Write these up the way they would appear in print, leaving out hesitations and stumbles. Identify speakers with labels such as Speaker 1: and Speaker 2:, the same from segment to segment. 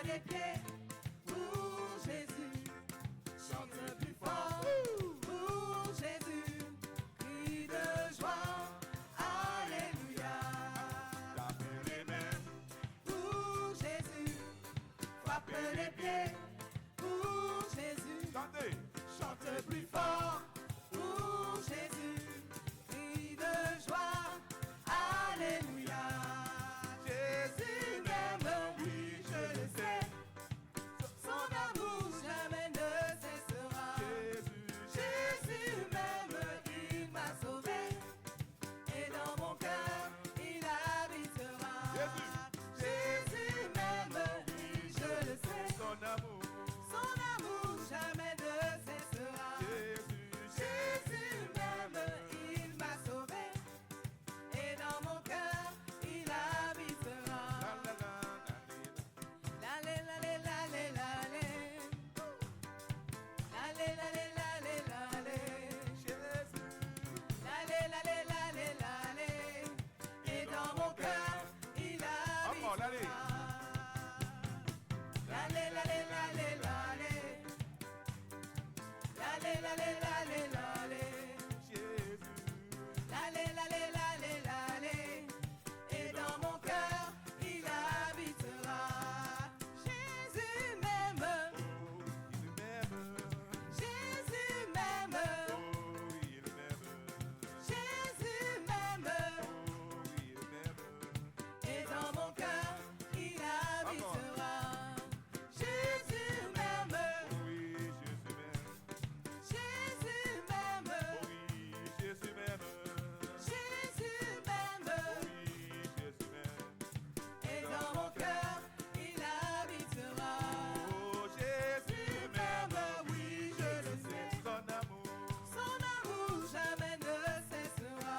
Speaker 1: les pieds pour Jésus. Chante plus fort pour Jésus. Crie de joie, alléluia.
Speaker 2: Tape les mains
Speaker 1: Pour Jésus. Frappe les pieds pour Jésus.
Speaker 2: Chantez.
Speaker 1: Chante plus fort pour Jésus. Crie de joie, alléluia. Jésus m'aime, oui, je le sais. Son amour jamais ne cessera. Jésus m'aime, il m'a sauvé. Et dans mon cœur, il habitera. Jésus m'aime, oui, je le sais.
Speaker 2: Son amour.
Speaker 1: Son amour jamais ne cessera. Jésus m'aime, il m'a sauvé. Et dans mon cœur, il habitera. L'allé, l'allé, l'allé, l'allé. L'allé, l'allé, l'allé, l'allé. L'allé, l'allé, l'allé, l'allé. Et dans mon cœur, il
Speaker 2: Encore, l'allé.
Speaker 1: habitera. L'allé, l'allé, l'allé, l'allé. L'allé, l'allé, l'allé, l'allé. L'allé, l'allé, l'allé, l'allé. Et dans mon cœur, il habitera. Jésus m'aime. Jésus m'aime. Jésus m'aime. Et dans mon cœur, il habitera. Jésus m'aime. Jésus m'aime. Jésus m'aime. Et dans mon cœur, il habitera. Jésus m'aime, oui, je le sais. Son amour jamais ne cessera.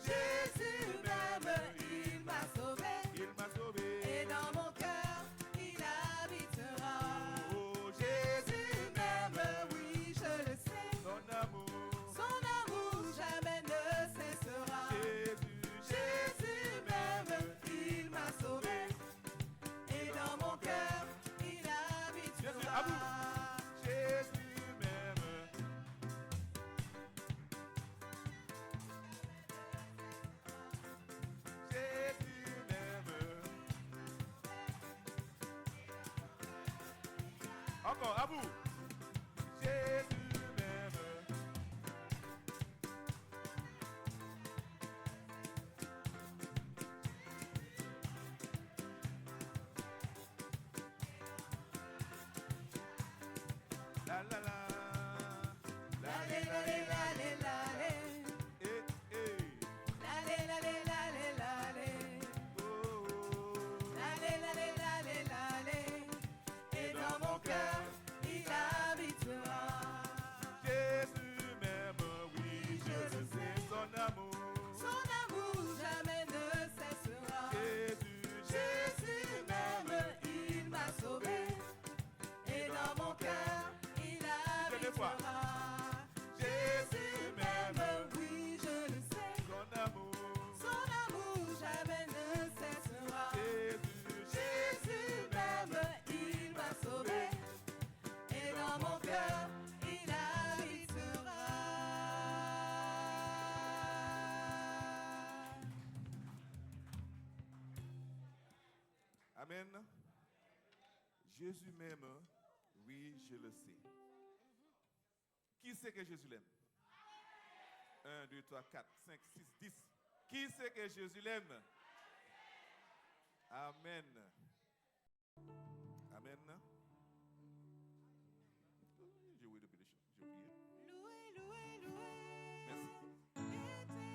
Speaker 1: Jésus m'aime, il m'a sauvé. Et dans mon cœur, il habitera. Jésus m'aime, oui, je le sais. Son amour jamais ne cessera. Jésus m'aime, il m'a sauvé. Et dans mon cœur, il habitera.
Speaker 2: Encore, à vous. Jésus m'aime. La la la.
Speaker 1: L'allé, l'allé, l'allé, l'allé.
Speaker 2: Eh, eh.
Speaker 1: L'allé, l'allé, l'allé, l'allé.
Speaker 2: Oh, oh.
Speaker 1: L'allé, l'allé, l'allé, l'allé. Et dans mon cœur, il habitera.
Speaker 2: Jésus m'aime, oui, je le sais, son amour.
Speaker 1: Son amour jamais ne cessera. Jésus m'aime, il m'a sauvé. Et dans mon cœur, il habitera. Jésus m'aime, oui, je le sais. Son amour jamais ne cessera. Jésus m'aime, il m'a sauvé. Et dans mon cœur, il habitera.
Speaker 2: Amen. Jésus m'aime, oui, je le sais. Qui sait que Jésus l'aime? 1, 2, 3, 4, 5, 6, 10. Qui sait que Jésus l'aime? Amen. Amen. J'ai oublié de pécher. J'ai oublié.
Speaker 1: Loué, loué, loué.
Speaker 2: Merci.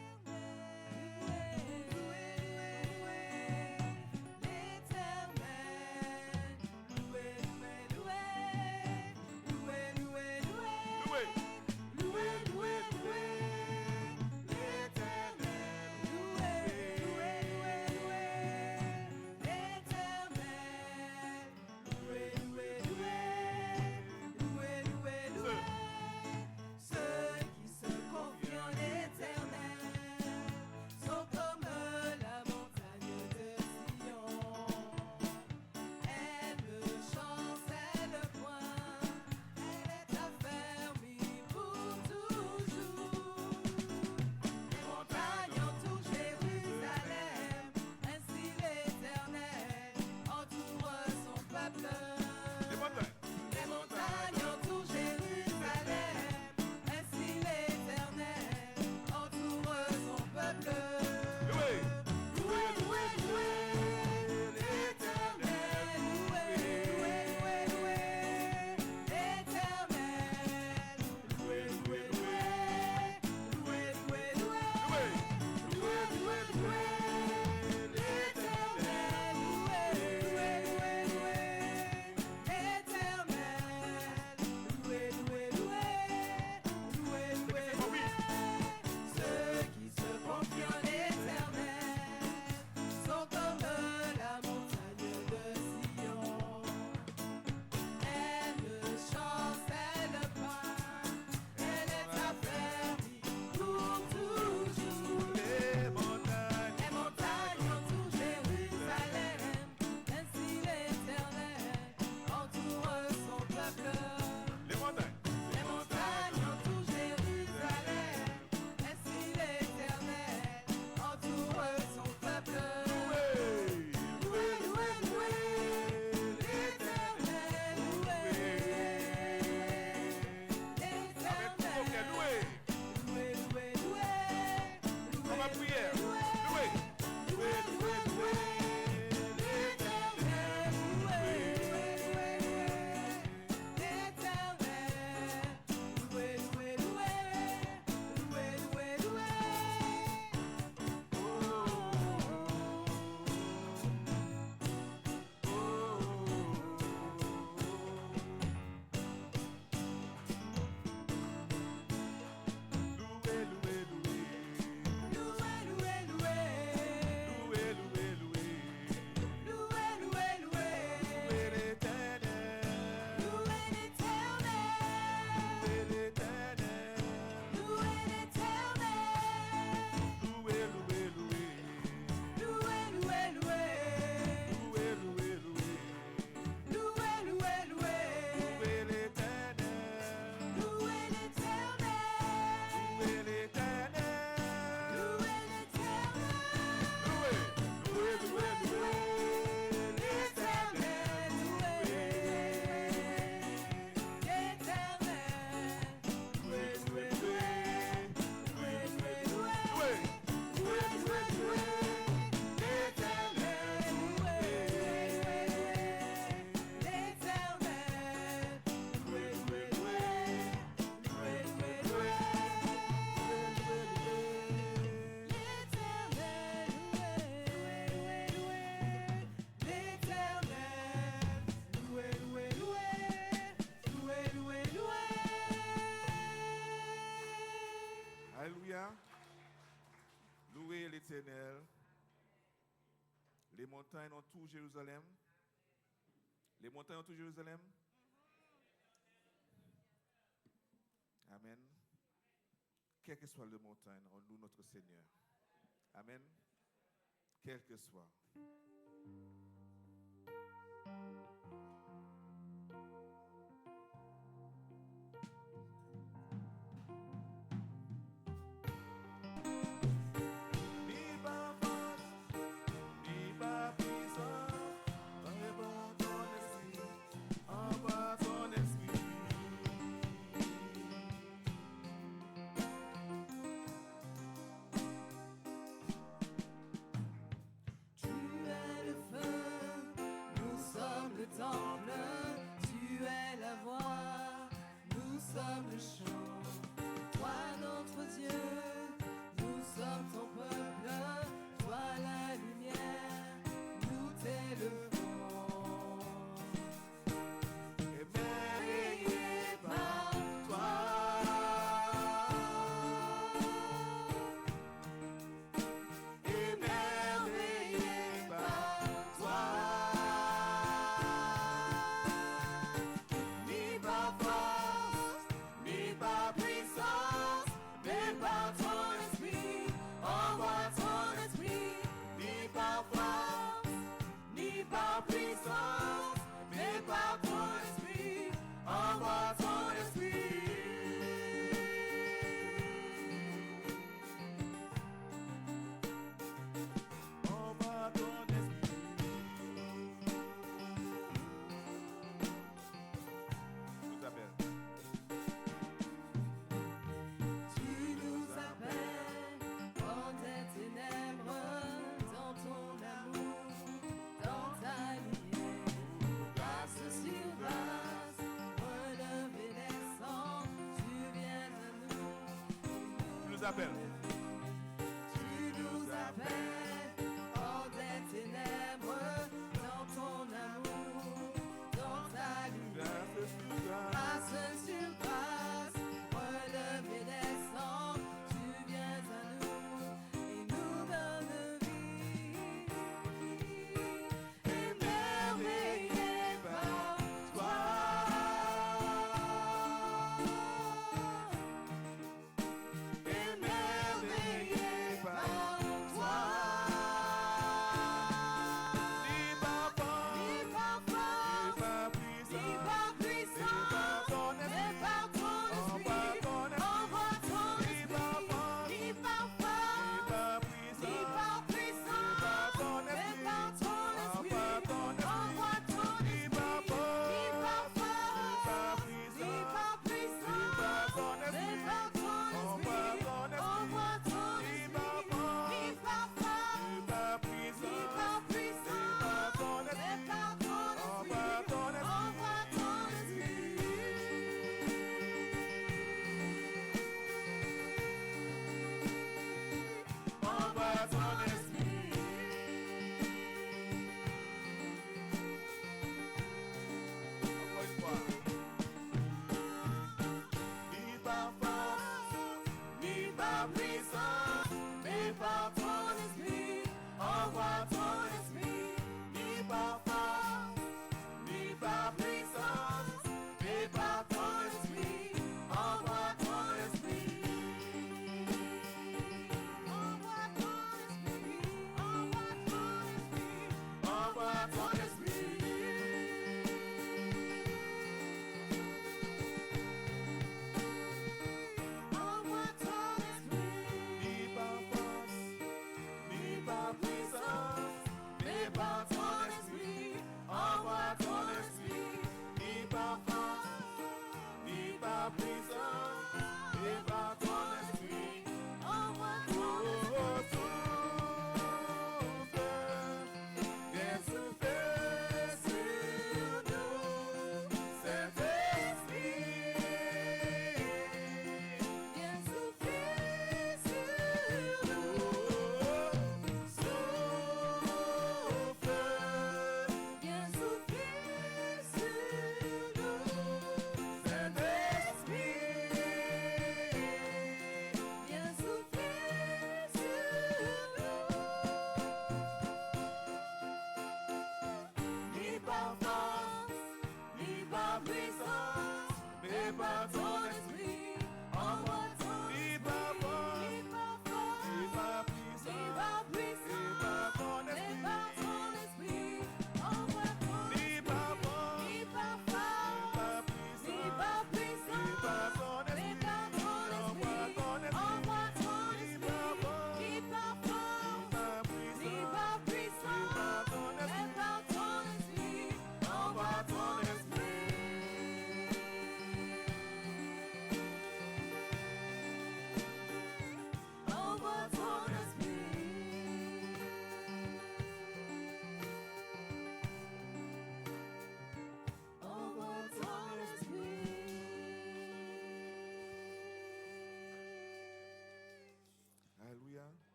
Speaker 2: l'Éternel. Les montagnes ont tout Jérusalem. Les montagnes ont tout Jérusalem. Amen. Quelle que soit la montagne, on loue notre Seigneur. Amen. Quel que soit. Appelle.
Speaker 1: Tu nous appelles hors des ténèbres, dans ton amour, dans ta lumière. Grâce sur grâce, relevé descend, tu viens à nous et nous donnes vie. Émerveillé par toi. Émerveillé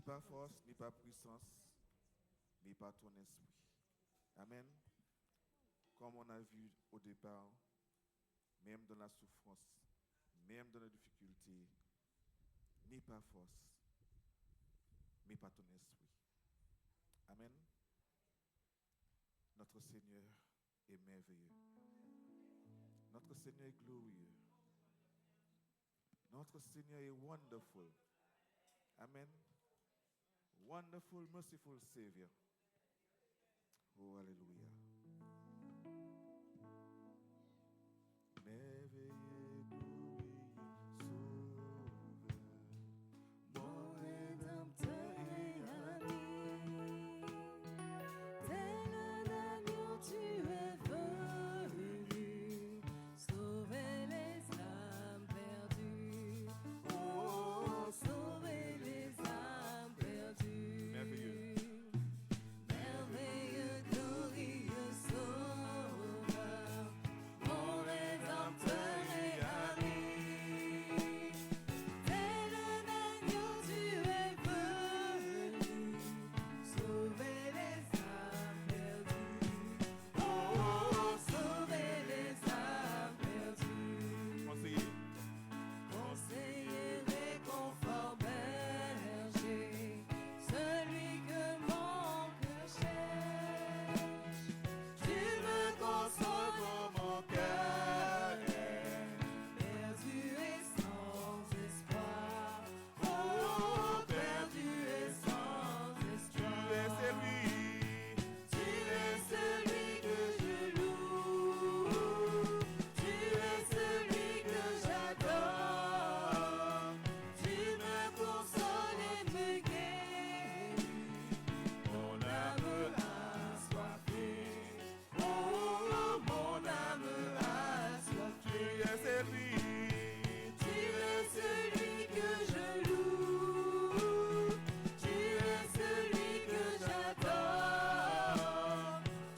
Speaker 2: pas force, ni pas puissance, mais par ton esprit. Amen. Comme on a vu au départ, même dans la souffrance, même dans la difficulté, ni par force, mais par ton esprit. Amen. Notre Seigneur est merveilleux. Notre Seigneur est glorieux. Notre Seigneur est wonderful. Amen. Wonderful, merciful Savior. Oh, alléluia. Merveilleux, glorieux, sauveur, mon rédempteur et ami.
Speaker 1: Tel un agneau, tu es venu sauver les âmes perdues. Oh, sauver les âmes perdues.
Speaker 2: merveilleux.
Speaker 1: Merveilleux, glorieux Sauveur, mon Rédempteur et ami. Tel un agneau, tu es venu sauver les âmes perdues. Oh, sauver les âmes perdues.
Speaker 2: Conseiller,
Speaker 1: Conseiller, réconfort, berger, celui que mon cœur cherche. Tu me consoles quand mon cœur est perdu et sans espoir. Oh, perdu et sans
Speaker 2: tu es
Speaker 1: espoir.
Speaker 2: celui.
Speaker 1: Tu es celui que je loue, tu es celui que j'adore, tu me consoles et me guéris, mon âme assoiffée, oh mon âme assoiffée.
Speaker 2: Tu es celui.
Speaker 1: Tu es celui que je loue, tu es celui que j'adore,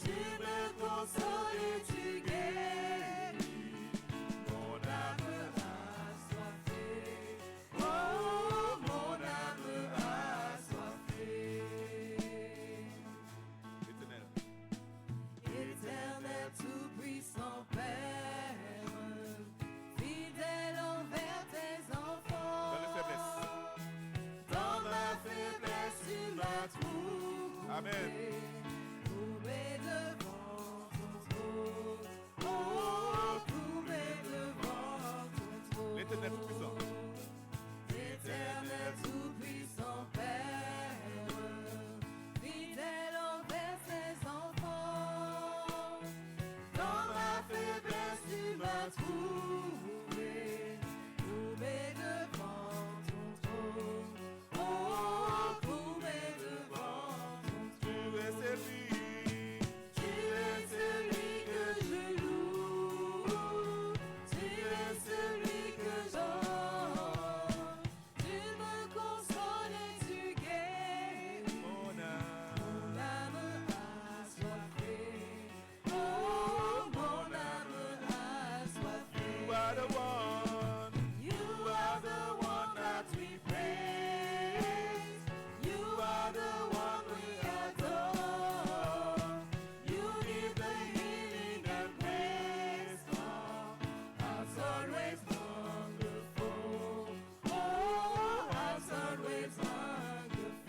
Speaker 1: tu me consoles et tu guéris, mon âme assoiffée, oh mon âme assoiffée.
Speaker 2: Éternel,
Speaker 1: Éternel tout-puissant Père, fidèle envers tes enfants.
Speaker 2: dans les faiblesses.
Speaker 1: Dans ma faiblesse, tu m'as trouvé.
Speaker 2: Amen.
Speaker 1: Trouvé devant ton trône. Oh, trouvé devant ton trône.
Speaker 2: L'Éternel tout-puissant.
Speaker 1: Éternel tout-puissant Père, fidèle envers ses enfants. Dans ma faiblesse, tu m'as trouvé, trouvé devant ton trône. Oh, trouvé devant ton
Speaker 2: Tu
Speaker 1: trône.
Speaker 2: es celui.
Speaker 1: Tu es celui que je loue, tu es celui que j'adore. Tu me consoles et tu guéris,
Speaker 2: Mon
Speaker 1: mon
Speaker 2: âme.
Speaker 1: âme assoiffée. Oh, mon âme assoiffée.
Speaker 2: You are the one.
Speaker 1: You are the one that we praise. You are the one we adore. You give the healing and praise. Hearts always wonderful. Oh, hearts always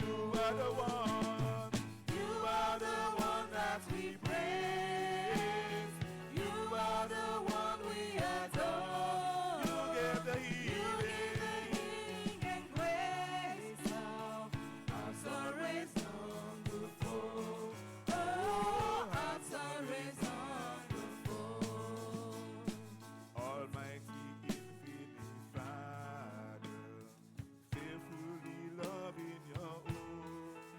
Speaker 2: You
Speaker 1: wonderful.
Speaker 2: are the one.
Speaker 1: You are the one that we praise. You are the one we adore.
Speaker 2: You give the
Speaker 1: You give the
Speaker 2: healing.
Speaker 1: healing and grace now. Hearts always wonderful. Oh, hearts always wonderful.
Speaker 2: Almighty infinite Father, faithfully loving your own.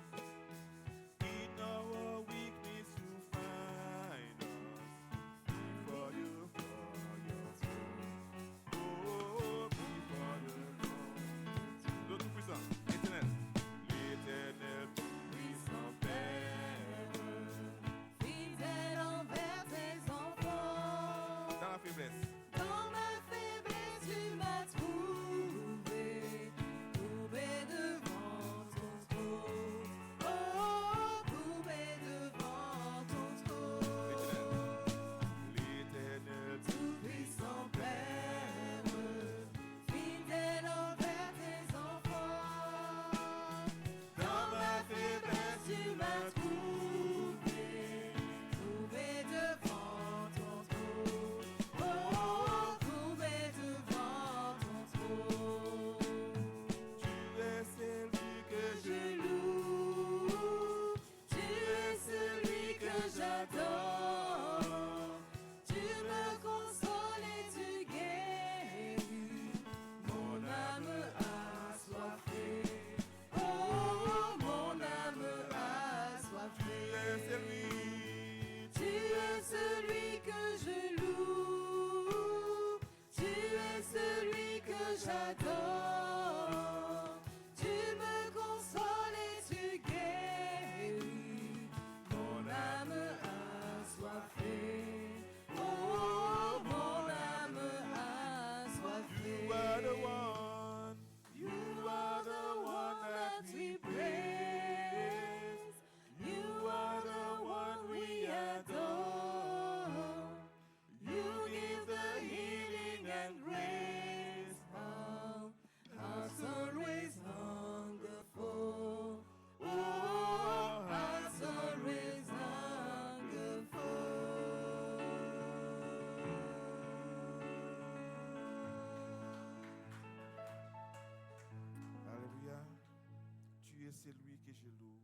Speaker 2: je loue.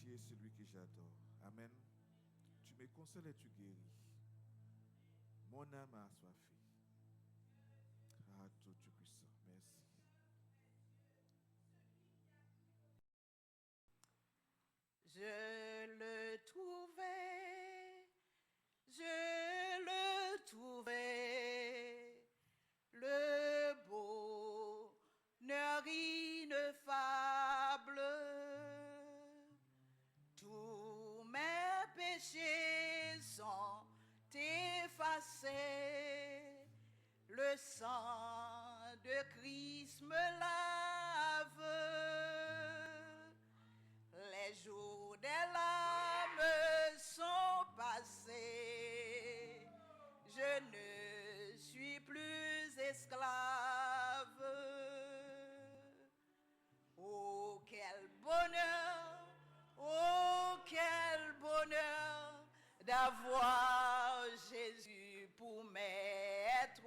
Speaker 2: Tu es celui que j'adore. Amen. Tu me consoles et tu guéris. Mon âme a assoiffé. Ah, tout puissant. Merci.
Speaker 1: Je le trouvais, le bonheur ineffable. Tous mes péchés sont effacés, le sang de Christ me lave. Les jours des larmes sont passés, je ne suis plus esclave. Oh quel bonheur d'avoir Jésus pour maître.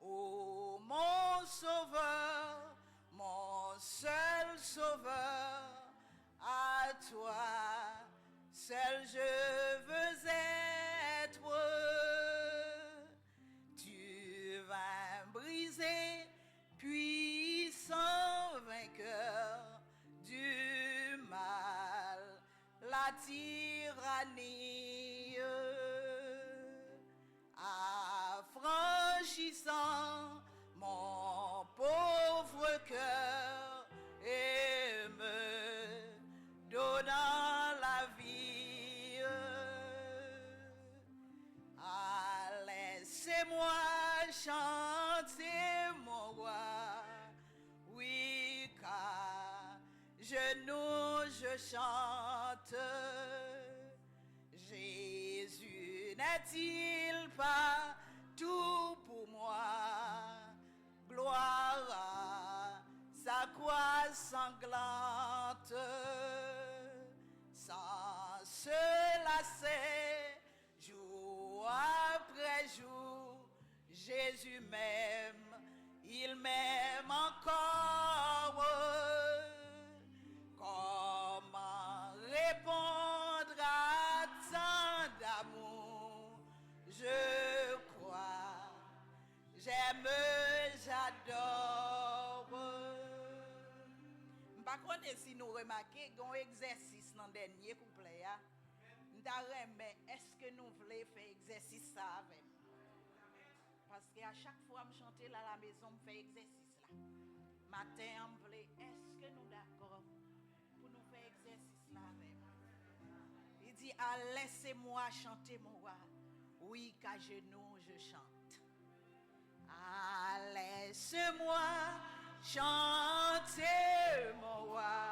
Speaker 1: Oh mon sauveur, mon seul sauveur, à toi seul je veux être. Tu vas briser, puissant vainqueur du mal, la tyrannie, affranchissant mon pauvre cœur et me donnant la vie. Ah, laissez-moi chanter mon roi, oui, car genoux je chante. Jésus n'est-il pas tout pour moi? Gloire à sa croix sanglante, sans se lasser, jour après jour, Jésus m'aime, il m'aime encore. Comment répondre à tant d'amour? Je crois, j'aime, j'adore. Par contre, si nous remarquons un exercice dans le dernier couplet, est-ce que nous voulons faire exercice ça avec? Parce qu'à chaque fois que je chante à la maison, je fais exercice là. Matin, on voulait, est-ce que nous d'accord pour nous faire exercice là avec? Il dit, ah, laissez-moi chanter mon roi. Oui, qu'à genoux je chante. Ah, laisse-moi chanter mon roi.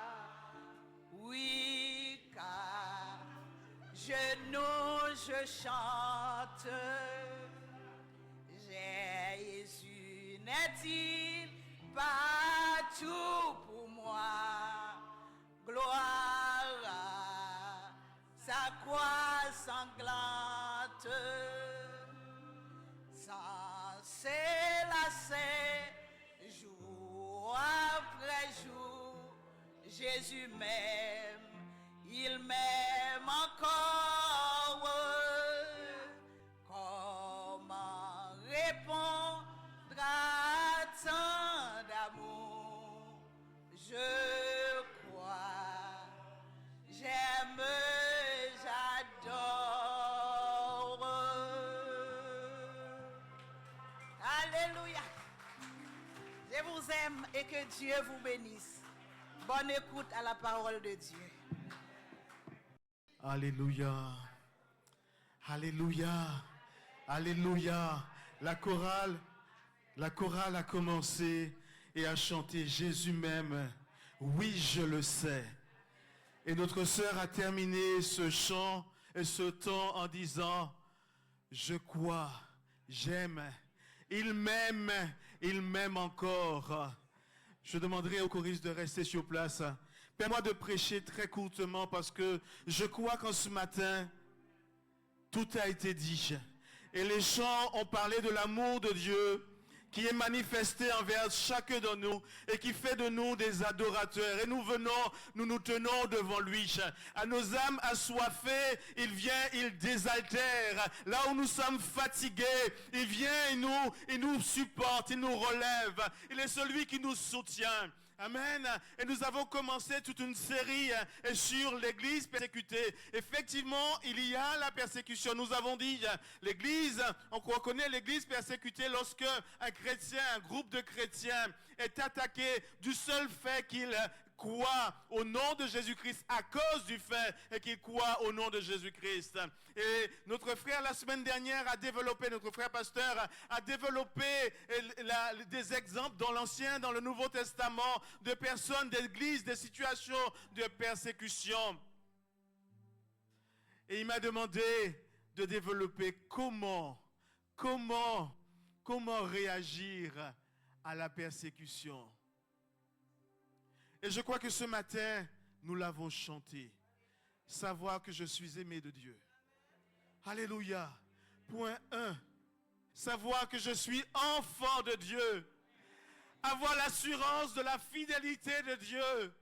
Speaker 1: Oui, car genoux je chante. Jésus n'est-il pas tout pour moi? Gloire à sa croix sanglante, sans s'élasser, jour après jour, Jésus m'aime, il m'aime encore. Comment répondre à tant d'amour? Je crois, j'aime, j'adore. Alléluia. Je vous aime et que Dieu vous bénisse. Bonne écoute à la parole de Dieu.
Speaker 3: Alléluia. Alléluia. Alléluia. La chorale a commencé et a chanté Jésus m'aime. Oui, je le sais. Et notre sœur a terminé ce chant et ce temps en disant je crois, j'aime. Il m'aime encore. Je demanderai au choriste de rester sur place. Permets-moi de prêcher très courtement parce que je crois qu'en ce matin, tout a été dit. Et les chants ont parlé de l'amour de Dieu qui est manifesté envers chacun de nous et qui fait de nous des adorateurs. Et nous nous tenons devant lui. À nos âmes assoiffées, il vient, il désaltère. Là où nous sommes fatigués, il vient, il nous supporte, il nous relève. Il est celui qui nous soutient. Amen. Et nous avons commencé toute une série sur l'église persécutée. Effectivement, il y a la persécution. Nous avons dit, l'église, on reconnaît l'église persécutée lorsque un chrétien, un groupe de chrétiens est attaqué du seul fait qu'il croit au nom de Jésus-Christ, à cause du fait qu'il croit au nom de Jésus-Christ. Et notre frère la semaine dernière a développé, notre frère pasteur a développé des exemples dans l'Ancien, dans le Nouveau Testament, de personnes d'église, des situations de persécution. Et il m'a demandé de développer comment réagir à la persécution. Et je crois que ce matin, nous l'avons chanté. Savoir que je suis aimé de Dieu. Alléluia. Point 1. Savoir que je suis enfant de Dieu. Avoir l'assurance de la fidélité de Dieu.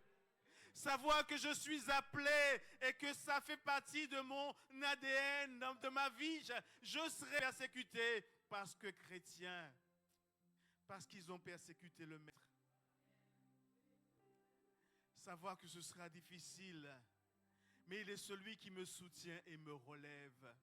Speaker 3: Savoir que je suis appelé et que ça fait partie de mon ADN, de ma vie. Je serai persécuté parce que chrétien. Parce qu'ils ont persécuté le Maître. Savoir que ce sera difficile, mais il est celui qui me soutient et me relève.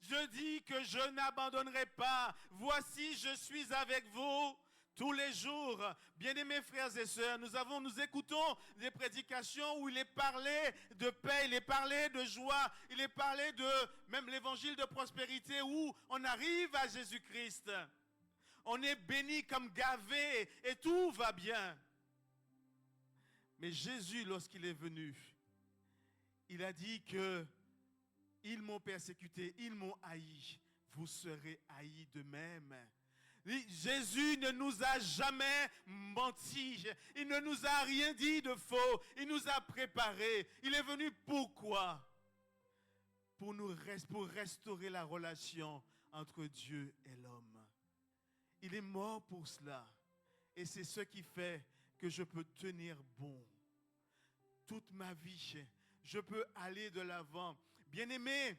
Speaker 3: Je dis que je n'abandonnerai pas. Voici, je suis avec vous tous les jours. Bien-aimés frères et sœurs, nous écoutons des prédications où il est parlé de paix, il est parlé de joie, il est parlé de même l'évangile de prospérité où on arrive à Jésus-Christ. On est béni comme gavé et tout va bien. Mais Jésus, lorsqu'il est venu, il a dit que ils m'ont persécuté, ils m'ont haï. Vous serez haïs de même. Jésus ne nous a jamais menti. Il ne nous a rien dit de faux. Il nous a préparés. Il est venu pourquoi? Pour restaurer la relation entre Dieu et l'homme. Il est mort pour cela. Et c'est ce qui fait que je peux tenir bon. Toute ma vie, je peux aller de l'avant. Bien-aimé,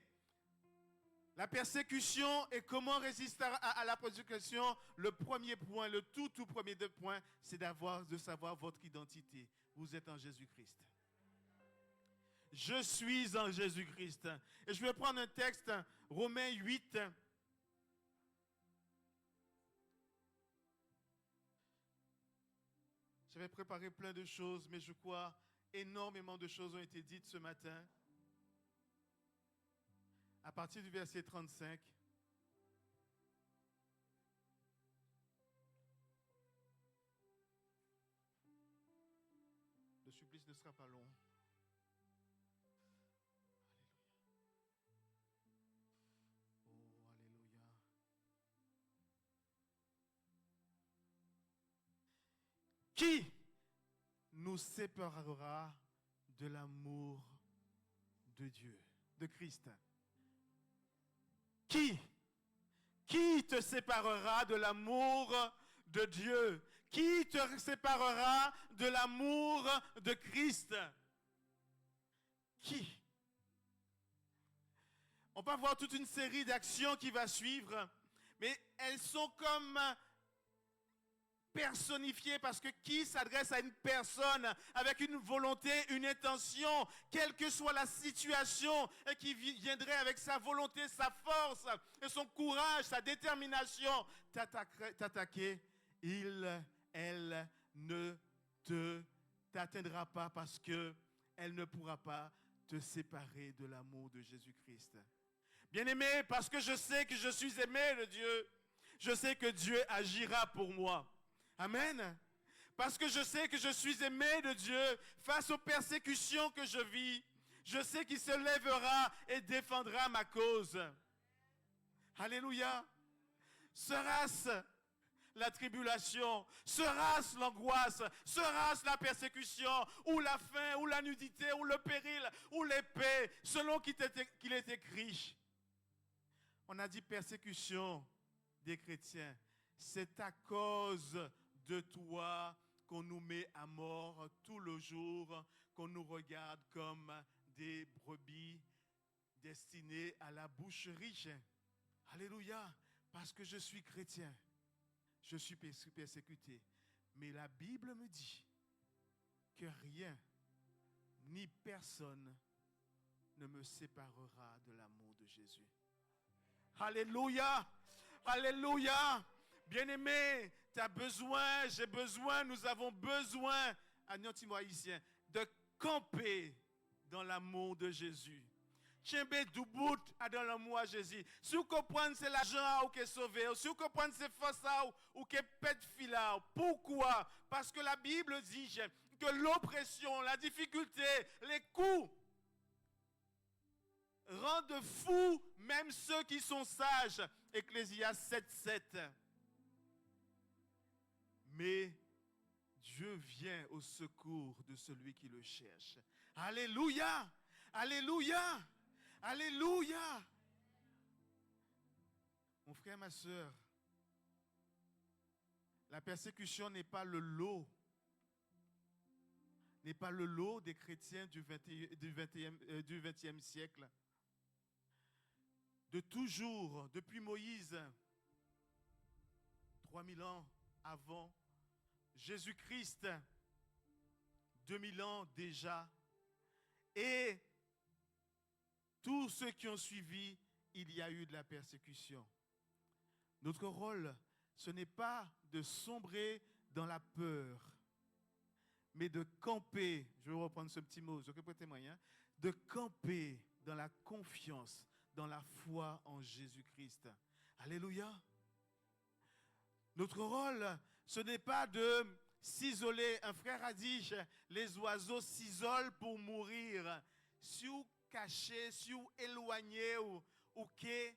Speaker 3: la persécution et comment résister à la persécution, le premier point, le tout premier point, c'est de savoir votre identité. Vous êtes en Jésus-Christ. Je suis en Jésus-Christ. Et je vais prendre un texte, Romains 8. J'avais préparé plein de choses, mais je crois énormément de choses ont été dites ce matin. À partir du verset 35. Le supplice ne sera pas long. Alléluia. Oh, alléluia. Qui nous séparera de l'amour de Dieu, de Christ? Qui te séparera de l'amour de Dieu? Qui te séparera de l'amour de Christ? Qui? On va voir toute une série d'actions qui va suivre, mais elles sont comme personnifié parce que qui s'adresse à une personne avec une volonté, une intention, quelle que soit la situation, et qui viendrait avec sa volonté, sa force, et son courage, sa détermination, t'attaquer, elle ne t'atteindra pas parce que elle ne pourra pas te séparer de l'amour de Jésus-Christ. Bien-aimé, parce que je sais que je suis aimé de Dieu, je sais que Dieu agira pour moi. Amen. Parce que je sais que je suis aimé de Dieu face aux persécutions que je vis. Je sais qu'il se lèvera et défendra ma cause. Alléluia. Sera-ce la tribulation, sera-ce l'angoisse, sera-ce la persécution, ou la faim, ou la nudité, ou le péril, ou l'épée, selon qu'il est écrit. On a dit persécution des chrétiens. c'est à cause de toi qu'on nous met à mort tout le jour, qu'on nous regarde comme des brebis destinées à la boucherie. Alléluia, parce que je suis chrétien, je suis persécuté. Mais la Bible me dit que rien ni personne ne me séparera de l'amour de Jésus. Alléluia, alléluia. Bien-aimé, tu as besoin, j'ai besoin, nous avons besoin, agnotimo haïtien, de camper dans l'amour de Jésus. Tchembe du bout dans l'amour à Jésus. Si vous comprenez c'est l'argent qui est sauvé, si vous comprenez c'est force ou qui est pète fila. Pourquoi? Parce que la Bible dit que l'oppression, la difficulté, les coups rendent fous même ceux qui sont sages. Ecclésiaste 7:7. Mais Dieu vient au secours de celui qui le cherche. Alléluia! Alléluia! Alléluia! Mon frère, ma soeur, la persécution n'est pas le lot. N'est pas le lot des chrétiens du 20e siècle. De toujours, depuis Moïse, 3000 ans avant Jésus-Christ, 2000 ans déjà, et tous ceux qui ont suivi, il y a eu de la persécution. Notre rôle, ce n'est pas de sombrer dans la peur, mais de camper, je vais reprendre ce petit mot, de camper dans la confiance, dans la foi en Jésus-Christ. Alléluia. Notre rôle, ce n'est pas de s'isoler. Un frère a dit, les oiseaux s'isolent pour mourir. Si vous cachez, si vous éloignez ou que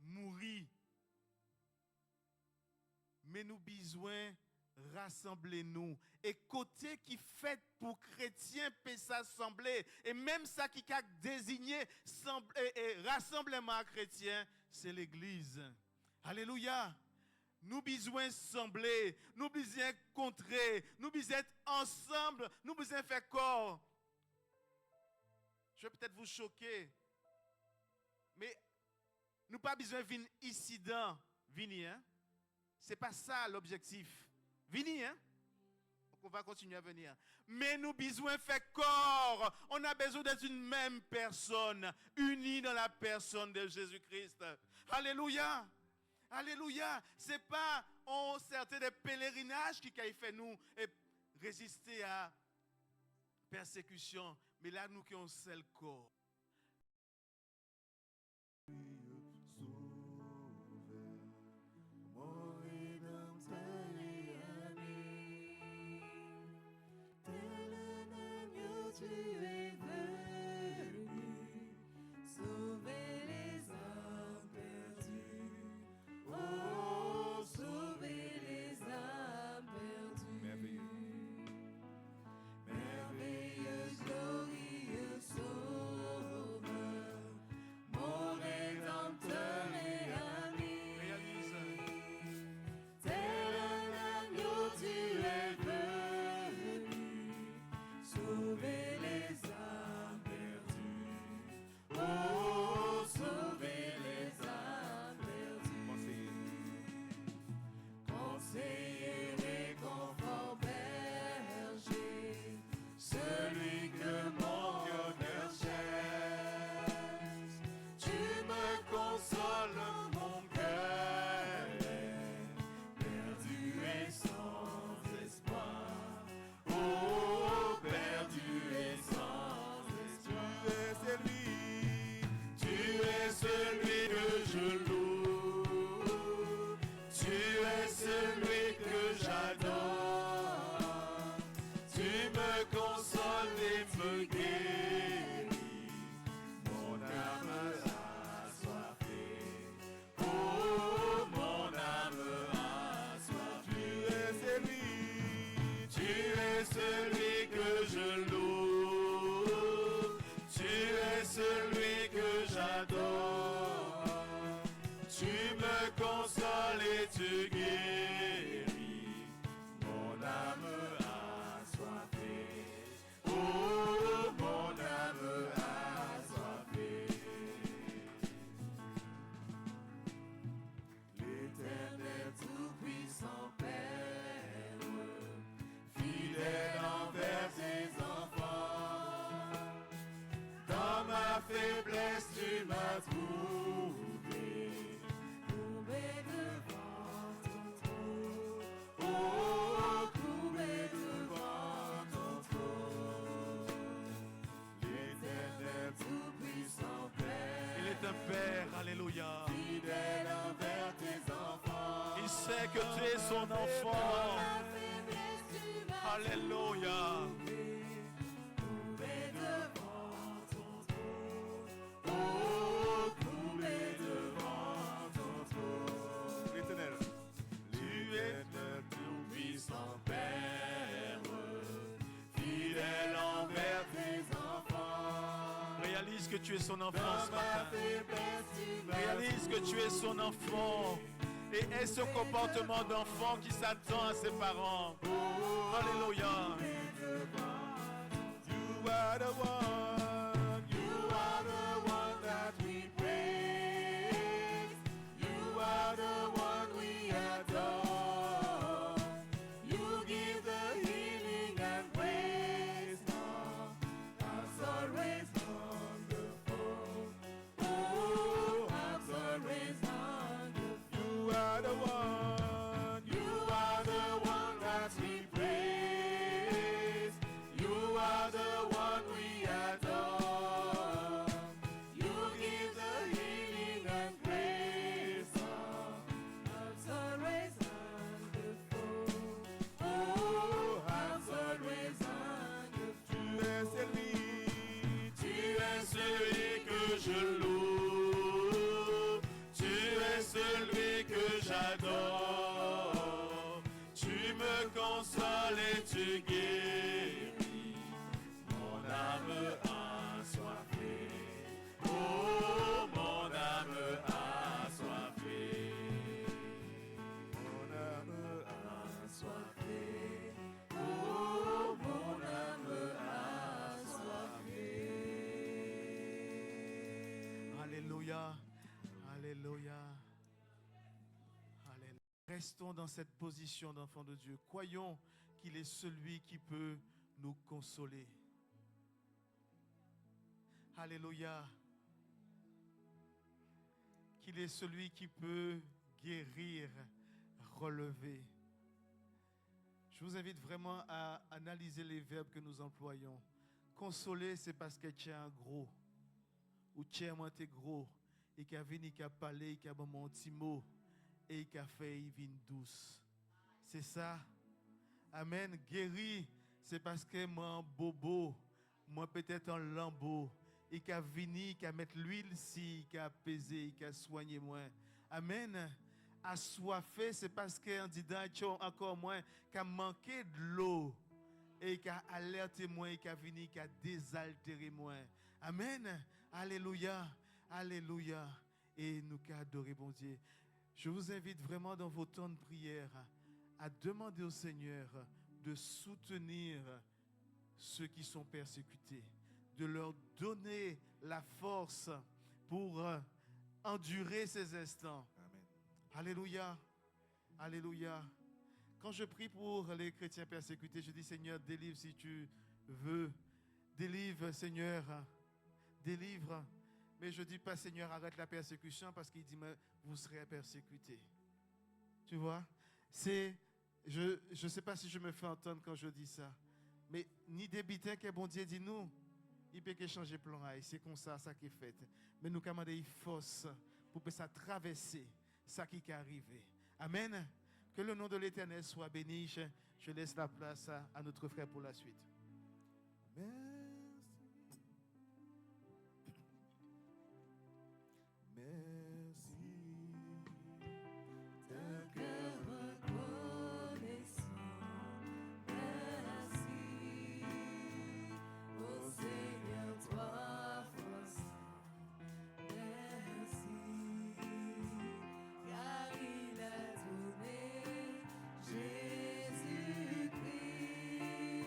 Speaker 3: mourir. Mais nous besoin rassemblez-nous. Et côté qui fait pour chrétiens peut s'assembler. Et même ça qui a désigné rassemblement chrétien, c'est l'église. Alléluia. Nous besoin assembler, nous besoin contrer, nous besoin être ensemble, nous besoin faire corps. Je vais peut-être vous choquer, mais nous pas besoin de venir ici dans, venir, hein? C'est pas ça l'objectif. Venir, hein? On va continuer à venir. Mais nous besoin de faire corps. On a besoin d'être une même personne, unie dans la personne de Jésus-Christ. Alléluia. Alléluia. Ce n'est pas un certain de pèlerinage qui a fait nous résister à persécution. Mais là, nous qui avons un seul corps.
Speaker 4: Tu es venu sauver les âmes perdues. Oh, sauver les âmes perdues. Merveilleux, glorieux Sauveur, mon Rédempteur.
Speaker 3: faiblesses, tu m'as trouvé.
Speaker 4: Courbé devant ton trône.
Speaker 3: Oh,
Speaker 4: Courbé devant ton trône.
Speaker 3: l'Éternel
Speaker 4: Tout-puissant Père.
Speaker 3: Il est un Père, alléluia.
Speaker 4: Fidèle envers tes enfants.
Speaker 3: Il sait que tu es son
Speaker 4: Dans
Speaker 3: enfant.
Speaker 4: la faiblesse, tu m'as
Speaker 3: Alléluia.
Speaker 4: courbé devant ton trône.
Speaker 3: Oh,
Speaker 4: Courbé devant ton trône.
Speaker 2: L'Éternel.
Speaker 3: tu es le tout-puissant Père, fidèle envers
Speaker 4: Tes enfants.
Speaker 3: Réalise que tu es son enfant ce
Speaker 4: Dans ma
Speaker 3: matin.
Speaker 4: faiblesse, tu m'as
Speaker 3: Réalise que tu es son enfant. Et est ce comportement d'enfant qui s'attend à ses parents. Alléluia.
Speaker 2: You are the one.
Speaker 4: You are the one that we praise. You are the one we adore. You give the healing and praise. Hearts always wonderful. Oh, hearts always wonderful.
Speaker 2: You are the one.
Speaker 4: You are the one that we praise. You are the one we adore. You give the healing and praise. Hearts always wonderful. Oh, hearts always wonderful.
Speaker 2: Tu es celui.
Speaker 3: Tu es celui que je loue. Tu es celui que j'adore. Tu me consoles et tu guéris mon âme assoiffée. Oh, mon âme assoiffée.
Speaker 2: Mon âme
Speaker 3: Assoiffée.
Speaker 4: Oh, mon âme assoiffée.
Speaker 3: Alléluia. Alléluia. Alléluia. Restons dans cette position d'enfant de Dieu. Croyons qu'il est celui qui peut nous consoler. Alléluia. Qu'il est celui qui peut guérir, relever. Je vous invite vraiment à analyser les verbes que nous employons. Consoler, c'est parce que tu es un gros. Ou tu es un gros. Et qui a venu, qui a parlé, qui a bon mon petit mot. Et qui a fait une vie douce. C'est ça. Amen. Guéri, c'est parce que moi, bobo, moi peut-être un lambeau. Et qui a venu, qui a mettre l'huile ici, qui a apaisé, qui a soigné moi. Amen. Assoiffé, c'est parce qu'en disant encore moins, qui a manqué de l'eau. Et qui a alerté moi, et qui a venu, qui a désaltéré moi. Amen. Alléluia. Alléluia. Et nous qui adorons bon Dieu. Je vous invite vraiment dans vos temps de prière à demander au Seigneur de soutenir ceux qui sont persécutés, de leur donner la force pour endurer ces instants.
Speaker 2: Amen.
Speaker 3: Alléluia. Alléluia. Quand je prie pour les chrétiens persécutés, je dis Seigneur, délivre si tu veux. Délivre Seigneur. Délivre. Mais je ne dis pas Seigneur, arrête la persécution parce qu'il dit mais vous serez persécutés. Tu vois? Je ne sais pas si je me fais entendre quand je dis ça. Mais ni débiter que bon Dieu dit nous. Il peut que changer plan. C'est comme ça qui est fait. Mais nous commandons une force pour que ça traverse ça qui est arrivé. Amen. Que le nom de l'Éternel soit béni. Je laisse la place à notre frère pour la suite.
Speaker 2: Merci. Merci.
Speaker 4: Un cœur reconnaissant, merci. Ô Seigneur, toi, force, merci. Car il a donné Jésus-Christ,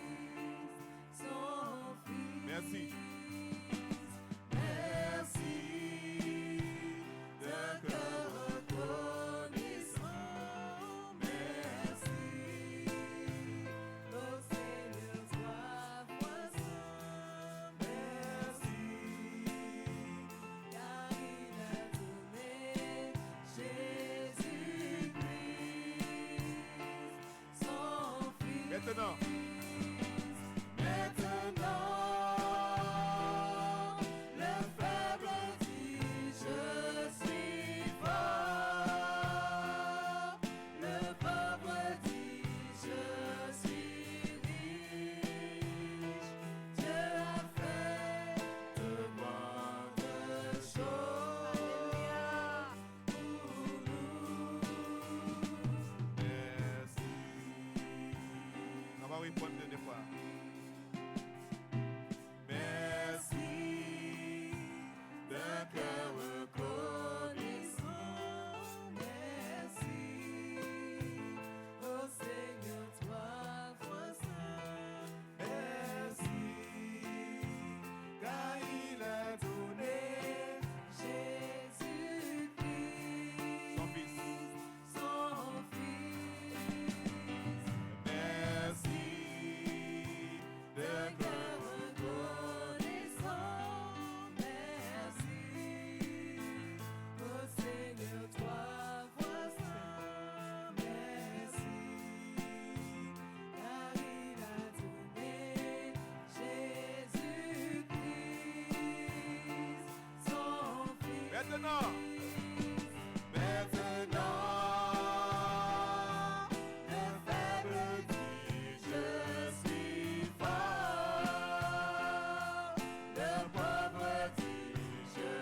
Speaker 4: son
Speaker 2: Maintenant.
Speaker 4: Le faible dit je suis fort. Le pauvre dit je suis riche. Dieu a fait de grandes choses pour nous.
Speaker 2: Merci. On va répondre deux fois.
Speaker 4: Merci d'un cœur reconnaissant. Merci au Seigneur, toi, foi saint. Merci car il a donné Jésus-Christ,
Speaker 2: Son fils.
Speaker 4: son Fils.
Speaker 2: Merci.
Speaker 4: D'un cœur reconnaissant, merci au Seigneur, toi, voisin, merci, car il a donné Jésus-Christ, son Fils.
Speaker 2: Maintenant.
Speaker 4: Le faible dit je suis fort. Le pauvre dit je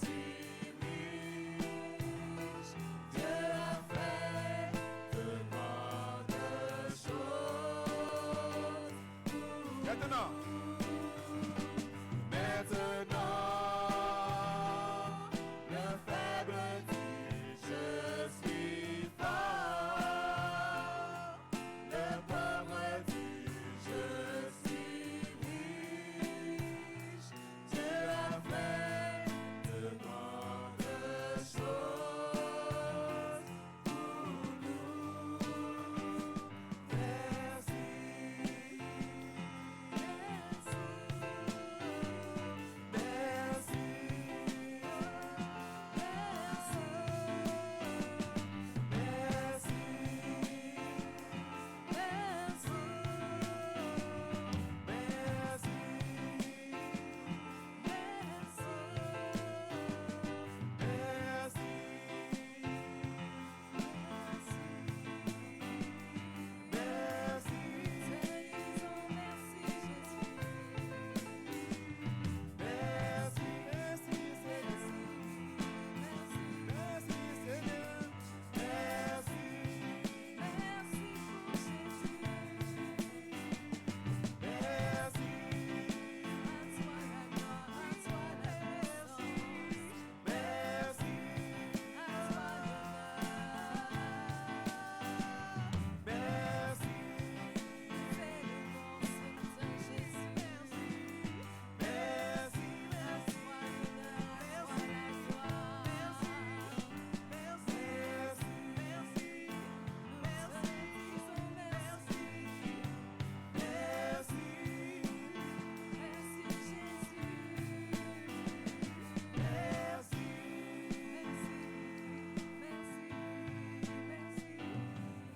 Speaker 4: suis riche. Dieu a fait de grandes choses pour
Speaker 2: Maintenant.
Speaker 4: le faible dit je suis fort. Le pauvre dit je suis riche. Dieu a fait de grandes choses pour nous.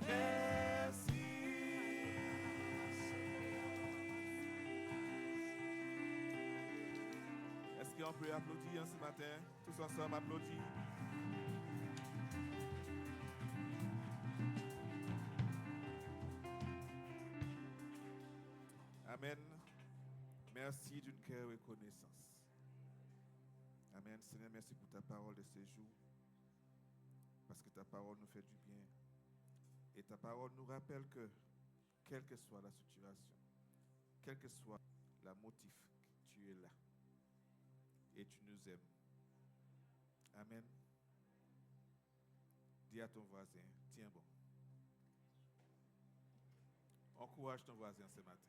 Speaker 4: Merci.
Speaker 2: Est-ce qu'on peut applaudir ce matin? Tous ensemble applaudis. Amen. Merci d'une cœur reconnaissance. Amen. Seigneur, merci pour ta parole de ce jour. Parce que ta parole nous fait du bien. Et ta parole nous rappelle que, quelle que soit la situation, quel que soit le motif, tu es là. Et tu nous aimes. Amen. Dis à ton voisin, tiens bon. Encourage ton voisin ce matin.